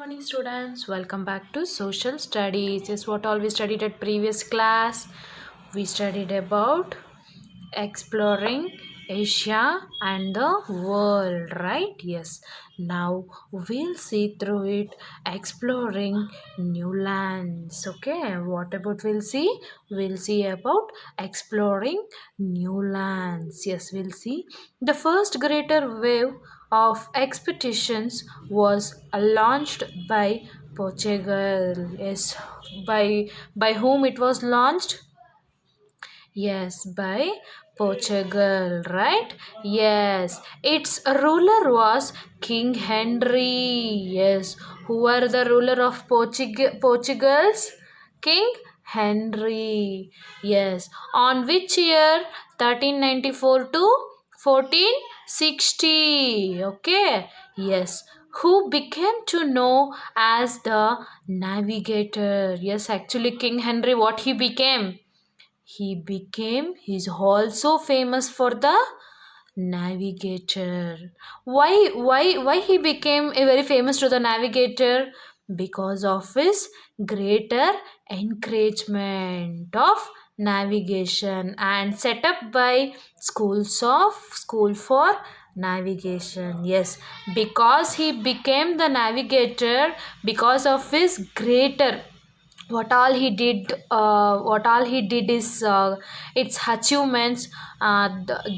Morning students, welcome back to social studies. This is what all we studied at previous class. We studied about exploring Asia and the world, right? Yes. Now we'll see through it exploring new lands. Okay. What about we'll see? We'll see about exploring new lands. Yes, we'll see. The first greater wave of expeditions was launched by Portugal. Yes, by whom it was launched? Yes, by Portugal, right? Yes, its ruler was King Henry. Yes, who were the ruler of Portugal's? King Henry. Yes, on which year? 1394 to 1460. Okay, yes. Who became to know as the navigator? Yes, actually, King Henry, what he became? He's also famous for the navigator. Why he became a very famous to the navigator? Because of his greater encouragement of navigation and set up by school for navigation. Yes, because he became the navigator, because of his greater what all he did is its achievements,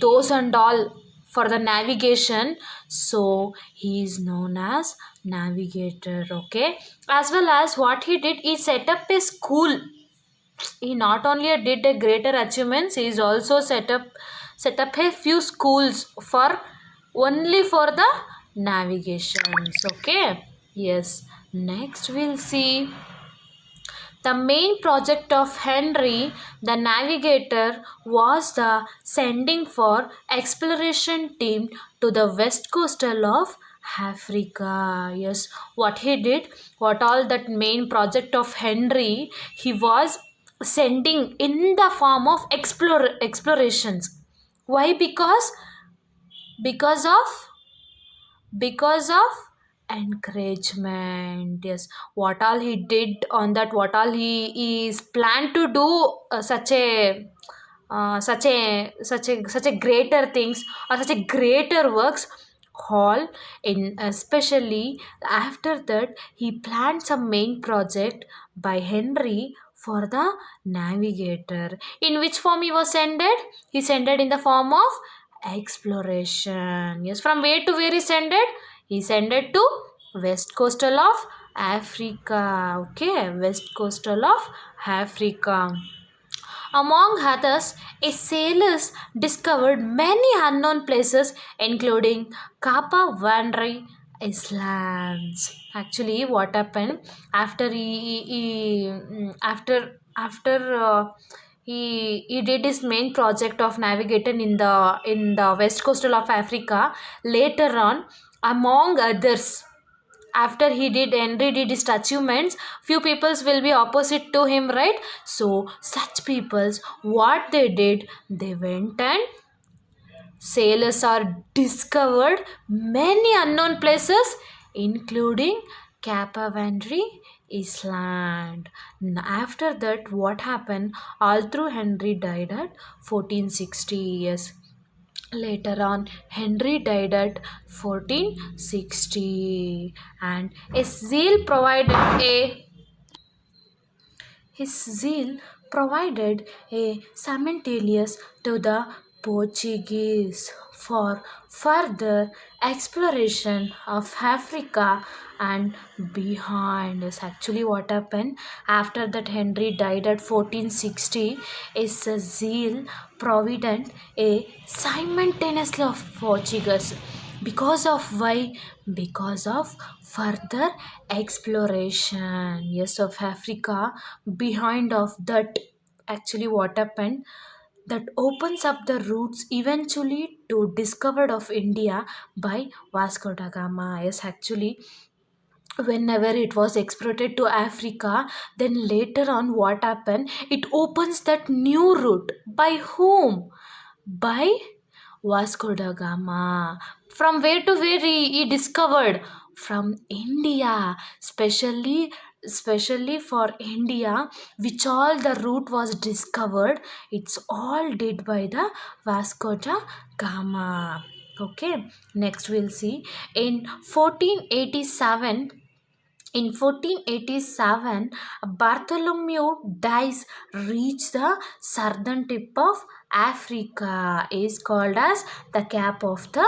those and all for the navigation, so he is known as navigator. Okay, as well as what he did, he set up a school. He not only did a greater achievements, he is also set up a few schools for only for the navigations. Okay, yes, next we'll see the main project of Henry the Navigator was the sending for exploration team to the west coastal of Africa. Yes, what he did, what all that main project of Henry, he was sending in the form of explorations. Why? Because of encouragement. Yes, what all he did on that, what all he is planned to do, such a greater things or such a greater works, all in especially after that he planned some main project by Henry for the navigator. In which form he was sended? He sended in the form of exploration. Yes, from where to where he sended? He sended to west coastal of Africa. Okay, west coastal of Africa. Among others, a sailors discovered many unknown places, including Kapa Vandri Islands. Actually, what happened after he did his main project of navigating in the west coastal of Africa. Later on, among others, after Henry did his achievements, few peoples will be opposite to him, right? So such peoples, what they did, they went and sailors are discovered many unknown places, including Capavandri Island. After that, what happened? All through Henry died at 1460 years. Later on, Henry died at 1460, and his zeal provided a simultaneous to the Portuguese for further exploration of Africa and behind. Is actually what happened after that Henry died at 1460, is a zeal provident a simultaneously of Portuguese. Because of why? Because of further exploration, yes, of Africa. Behind of that, actually what happened, that opens up the routes eventually to discovered of India by Vasco da Gama. Yes, actually whenever it was exported to Africa, then later on what happened, it opens that new route. By whom? By Vasco da Gama. From where to where he discovered? from India, especially for India, which all the route was discovered. It's all did by the Vasco da Gama. Okay, next we'll see in 1487. In 1487, Bartholomew Dice reached the southern tip of Africa, is called as the Cap of the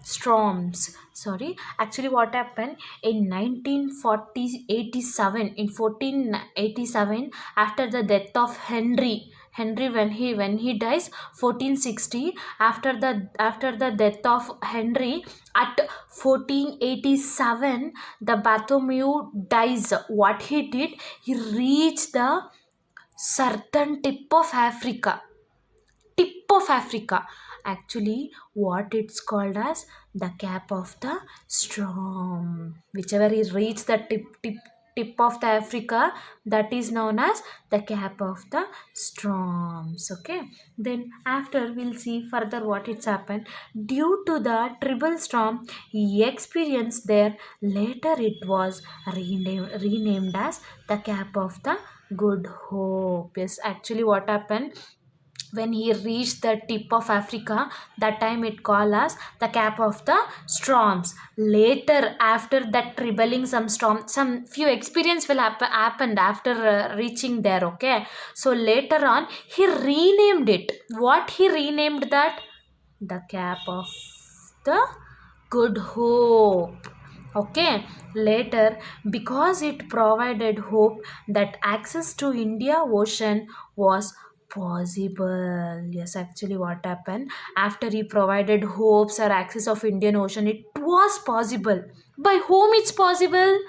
Storms. Sorry, actually, what happened in 1987? In 1487, after the death of Henry, when he dies 1460, after the death of Henry at 1487, the Bartholomew dies. What he did, he reached the southern tip of Africa. Actually, what it's called as the Cap of the Storm. Whichever is reached the tip of the Africa, that is known as the Cap of the Storms. Okay. Then after we'll see further what it's happened. Due to the triple storm he experienced there, later it was renamed as the Cap of the Good Hope. Yes, actually what happened, when he reached the tip of Africa, that time it called as the Cap of the Storms. Later, after that troubling some storm, some few experience will happened after reaching there. Okay, so later on he renamed it. What he renamed that? The Cap of the Good Hope. Okay, later, because it provided hope that access to India Ocean was possible. Yes, actually what happened, after he provided hopes or access of Indian Ocean, it was possible. By whom it's possible?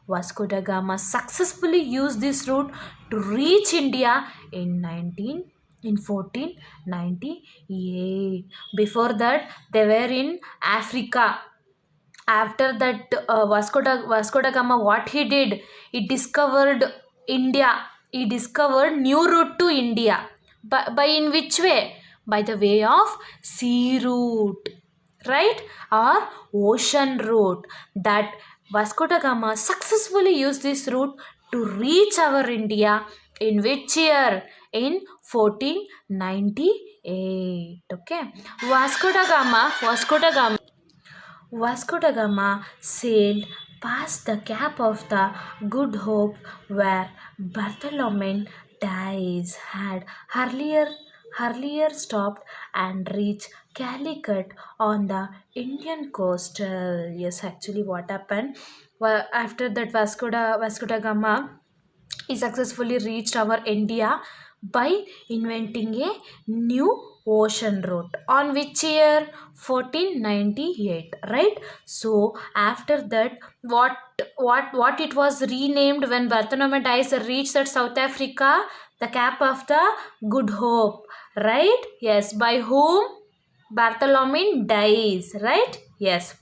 Vasco da Gama successfully used this route to reach India in 1498. Before that, they were in Africa. After that, Vasco da Gama, what he did, he discovered India. He discovered new route to India. By in which way? By the way of sea route, right, or ocean route. That Vasco da Gama successfully used this route to reach our India in which year? In 1498. Okay, Vasco da Gama sailed past the Cap of the Good Hope, where Bartholomew Dias had earlier stopped, and reached Calicut on the Indian coastal. Yes, actually what happened? Well, after that, Vasco da Gama, he successfully reached our India by inventing a new ocean route. On which year? 1498, right? So after that, what it was renamed when Bartholomew Dias reached that South Africa? The Cap of the Good Hope, right? Yes. By whom? Bartholomew Dias, right? Yes.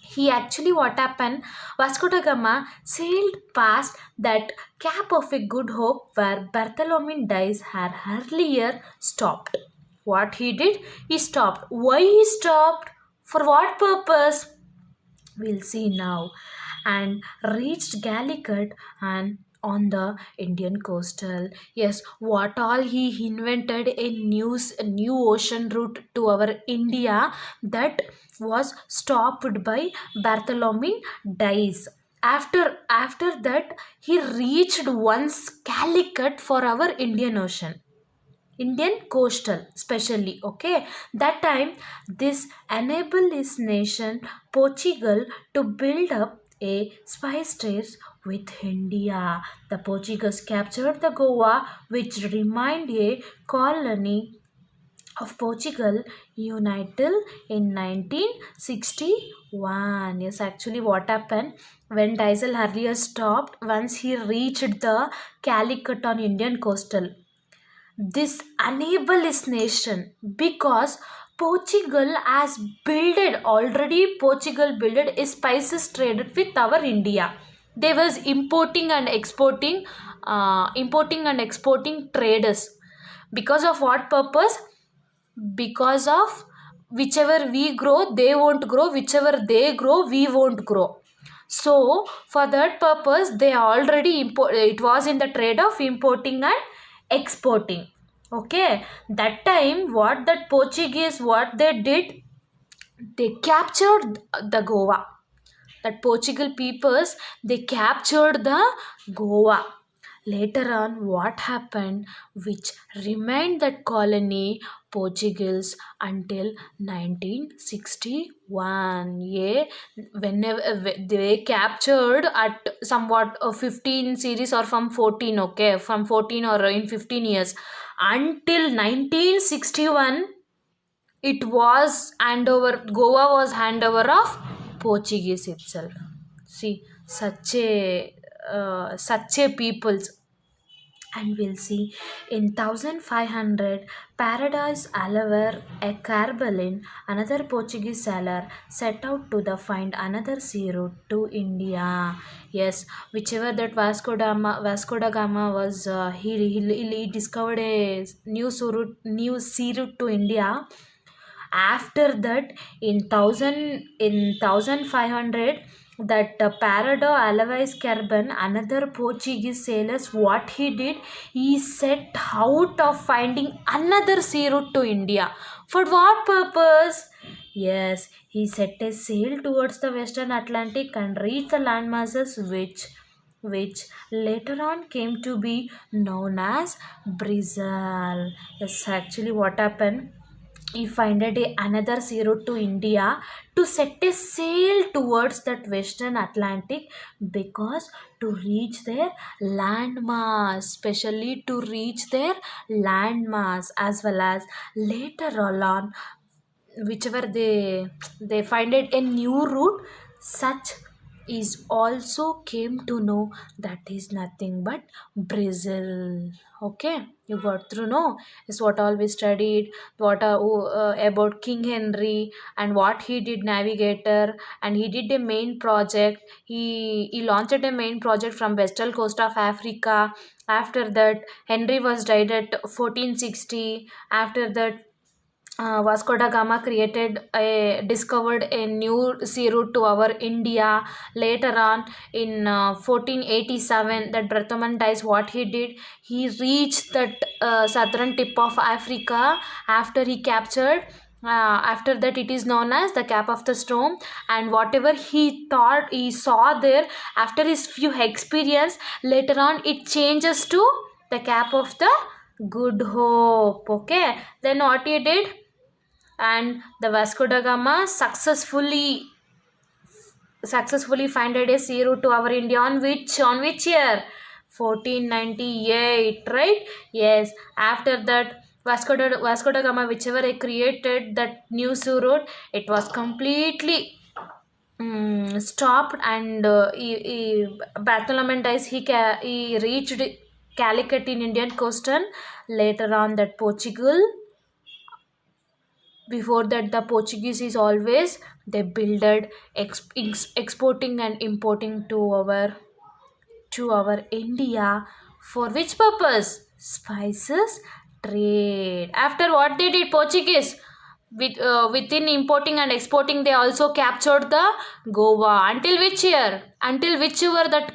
He actually, what happened, Vasco da Gama sailed past that Cap of a Good Hope, where Bartholomew Dias had earlier stopped. What he did? He stopped. Why he stopped? For what purpose? We'll see now. And reached Calicut and on the Indian coastal. Yes, what all he invented a new ocean route to our India, that was stopped by Bartholomew Dias. After that, he reached once Calicut for our Indian coastal, especially. Okay, that time this enabled his nation Portugal to build up a spice trade with India. The Portuguese captured the Goa, which remained a colony of Portugal united in 1961. Yes, actually what happened, when Diesel earlier stopped once he reached the Calicut on Indian coastal, this enable his nation, because Portugal builded a spices traded with our India. They was importing and exporting traders. Because of what purpose? Because of whichever we grow they won't grow, whichever they grow we won't grow. So for that purpose they already import, it was in the trade of importing and exporting. Okay, that time what that Portuguese what they did, they captured the Goa. That Portugal peoples, they captured the Goa. Later on what happened, which remained that colony Portuguese until 1961. Yeah, whenever they captured at somewhat 15 series or from 14, okay, from 14 or in 15 years until 1961, it was handover, Goa was handover of Portuguese itself. See, such a peoples. And we'll see in 1500 Paradise Alaver a Carbalin, another Portuguese sailor, set out to the find another sea route to India. Yes, whichever that Vasco da Gama was, he discovered a new sea route to India. After that, in 1500, that Parado Alvarez Carbon, another Portuguese sailors, what he did, he set out of finding another sea route to India. For what purpose? Yes, he set a sail towards the western Atlantic and reached the landmasses which later on came to be known as Brazil. Yes, actually what happened, he finded another sea route to India to set a sail towards that western Atlantic, because to reach their landmass, especially to reach their landmass, as well as later on, whichever they find it a new route, such is also came to know that is nothing but Brazil. Okay, you got through, no? Is what all we studied, what about King Henry and what he did navigator, and he did a main project, he launched a main project from western coast of Africa. After that Henry was died at 1460. After that Vasco da Gama discovered a new sea route to our India. Later on, in 1487, that Bartholomé Dias, what he did, he reached that southern tip of Africa after he captured. After that, it is known as the Cap of the Storm, and whatever he thought he saw there, after his few experience, later on it changes to the Cap of the Good Hope. Okay, then what he did, and the Vasco da Gama successfully finded a sea route to our India on which year, 1498, right? Yes, after that Vasco da Gama, whichever he created that new sea route, it was completely stopped, and Bartholomé Dias, he reached Calicut in Indian coastal. Later on that Portugal, before that the Portuguese is always they builded exporting and importing to our India. For which purpose? Spices trade. After what they did, Portuguese, within importing and exporting, they also captured the Goa. Until which year? Until which year that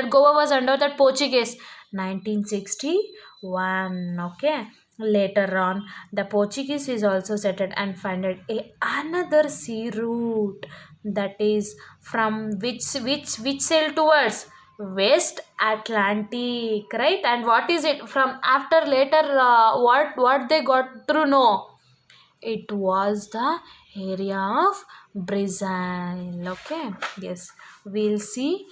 Goa was under that Portuguese? 1961. Okay. Later on, the Portuguese is also settled and founded another sea route, that is from which sail towards West Atlantic, right? And what is it from after later, what they got through, no, it was the area of Brazil. Okay, yes, we'll see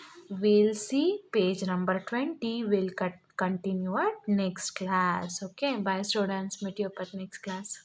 page number 20. We'll continue at next class. Okay, bye students, meet you up at next class.